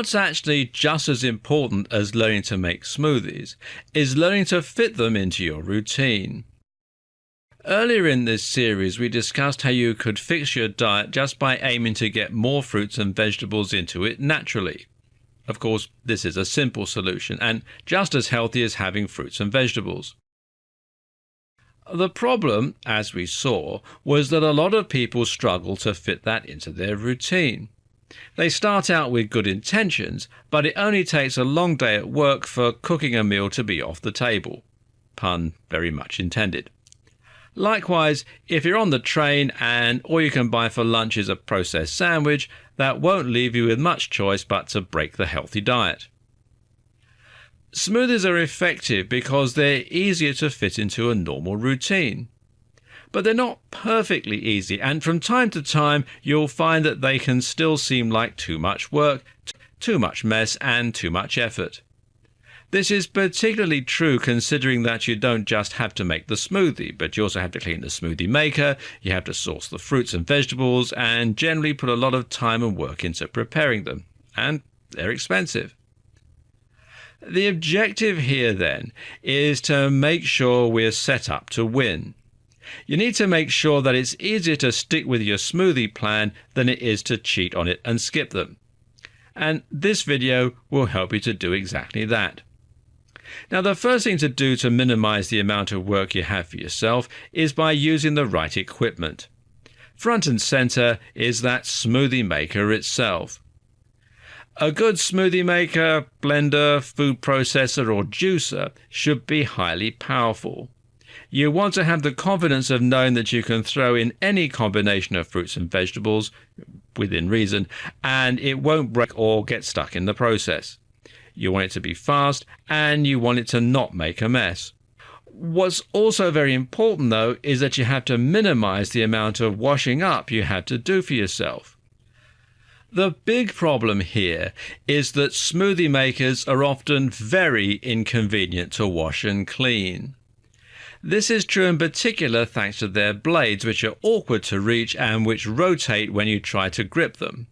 what's actually just as important as learning to make smoothies is learning to fit them into your routine. Earlier in this series, we discussed how you could fix your diet just by aiming to get more fruits and vegetables into it naturally. Of course, this is a simple solution and just as healthy as having fruits and vegetables. The problem, as we saw, was that a lot of people struggle to fit that into their routine. They start out with good intentions, but it only takes a long day at work for cooking a meal to be off the table. Pun very much intended. Likewise, if you're on the train and all you can buy for lunch is a processed sandwich, that won't leave you with much choice but to break the healthy diet. Smoothies are effective because they're easier to fit into a normal routine. But they're not perfectly easy, and from time to time you'll find that they can still seem like too much work, too much mess, and too much effort. This is particularly true considering that you don't just have to make the smoothie, but you also have to clean the smoothie maker, you have to source the fruits and vegetables, and generally put a lot of time and work into preparing them. And they're expensive. The objective here then is to make sure we're set up to win. You need to make sure that it's easier to stick with your smoothie plan than it is to cheat on it and skip them. And this video will help you to do exactly that. Now, the first thing to do to minimize the amount of work you have for yourself is by using the right equipment. Front and center is that smoothie maker itself. A good smoothie maker, blender, food processor or juicer should be highly powerful. You want to have the confidence of knowing that you can throw in any combination of fruits and vegetables, within reason, and it won't break or get stuck in the process. You want it to be fast, and you want it to not make a mess. What's also very important, though, is that you have to minimize the amount of washing up you have to do for yourself. The big problem here is that smoothie makers are often very inconvenient to wash and clean. This is true in particular thanks to their blades, which are awkward to reach and which rotate when you try to grip them.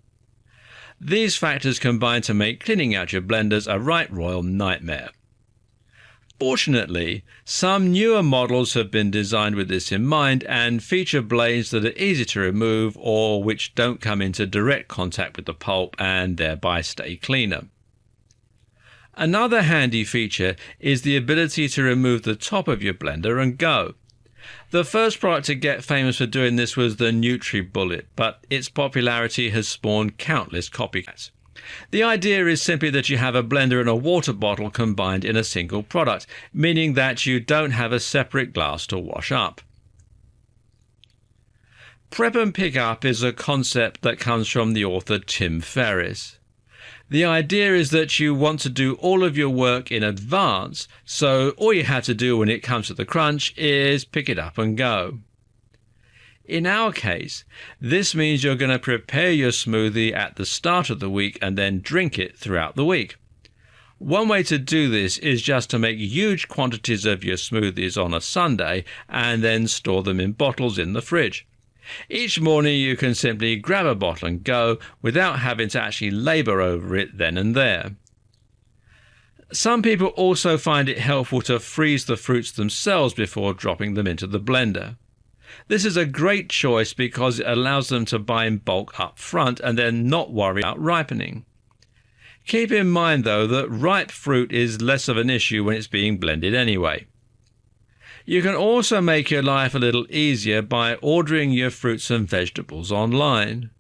These factors combine to make cleaning out your blenders a right royal nightmare. Fortunately, some newer models have been designed with this in mind and feature blades that are easy to remove or which don't come into direct contact with the pulp and thereby stay cleaner. Another handy feature is the ability to remove the top of your blender and go. The first product to get famous for doing this was the NutriBullet, but its popularity has spawned countless copycats. The idea is simply that you have a blender and a water bottle combined in a single product, meaning that you don't have a separate glass to wash up. Prep and pick up is a concept that comes from the author Tim Ferriss. The idea is that you want to do all of your work in advance, so all you have to do when it comes to the crunch is pick it up and go. In our case, this means you're going to prepare your smoothie at the start of the week and then drink it throughout the week. One way to do this is just to make huge quantities of your smoothies on a Sunday and then store them in bottles in the fridge. Each morning you can simply grab a bottle and go without having to actually labor over it then and there. Some people also find it helpful to freeze the fruits themselves before dropping them into the blender. This is a great choice because it allows them to buy in bulk up front and then not worry about ripening. Keep in mind though that ripe fruit is less of an issue when it's being blended anyway. You can also make your life a little easier by ordering your fruits and vegetables online.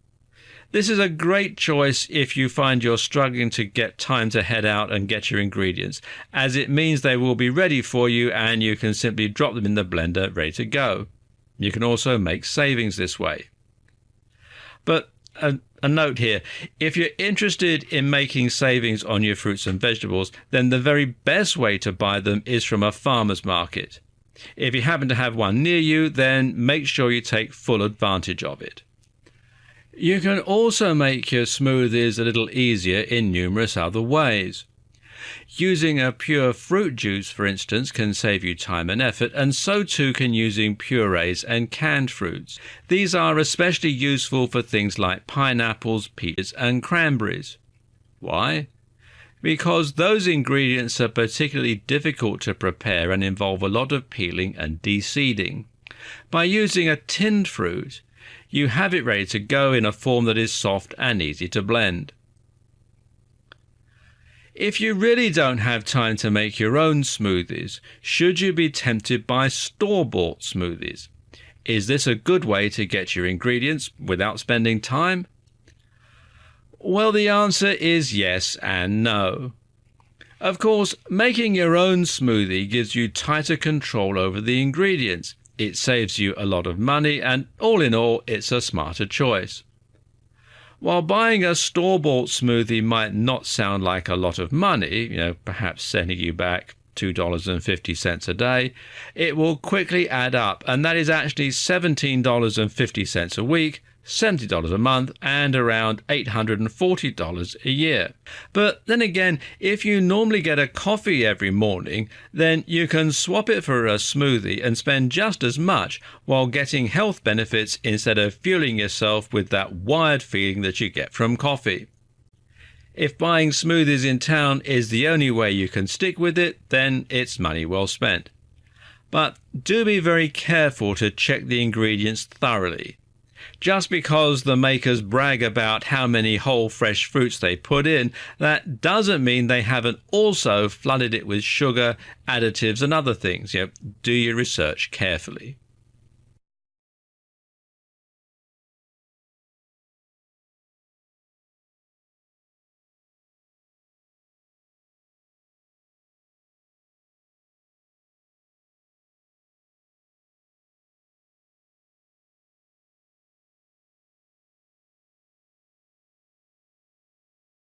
This is a great choice if you find you're struggling to get time to head out and get your ingredients, as it means they will be ready for you and you can simply drop them in the blender ready to go. You can also make savings this way. But a note here, if you're interested in making savings on your fruits and vegetables, then the very best way to buy them is from a farmer's market. If you happen to have one near you, then make sure you take full advantage of it. You can also make your smoothies a little easier in numerous other ways. Using a pure fruit juice, for instance, can save you time and effort, and so too can using purees and canned fruits. These are especially useful for things like pineapples, peaches, and cranberries. Why? Because those ingredients are particularly difficult to prepare and involve a lot of peeling and de-seeding. By using a tinned fruit, you have it ready to go in a form that is soft and easy to blend. If you really don't have time to make your own smoothies, should you be tempted by store-bought smoothies? Is this a good way to get your ingredients without spending time? Well, the answer is yes and no. Of course, making your own smoothie gives you tighter control over the ingredients. It saves you a lot of money, and all in all, it's a smarter choice. While buying a store-bought smoothie might not sound like a lot of money, perhaps sending you back $2.50 a day, it will quickly add up, and that is actually $17.50 a week, $70 a month, and around $840 a year. But then again, if you normally get a coffee every morning, then you can swap it for a smoothie and spend just as much while getting health benefits instead of fueling yourself with that wired feeling that you get from coffee. If buying smoothies in town is the only way you can stick with it, then it's money well spent. But do be very careful to check the ingredients thoroughly. Just because the makers brag about how many whole fresh fruits they put in, that doesn't mean they haven't also flooded it with sugar, additives and other things. Do your research carefully.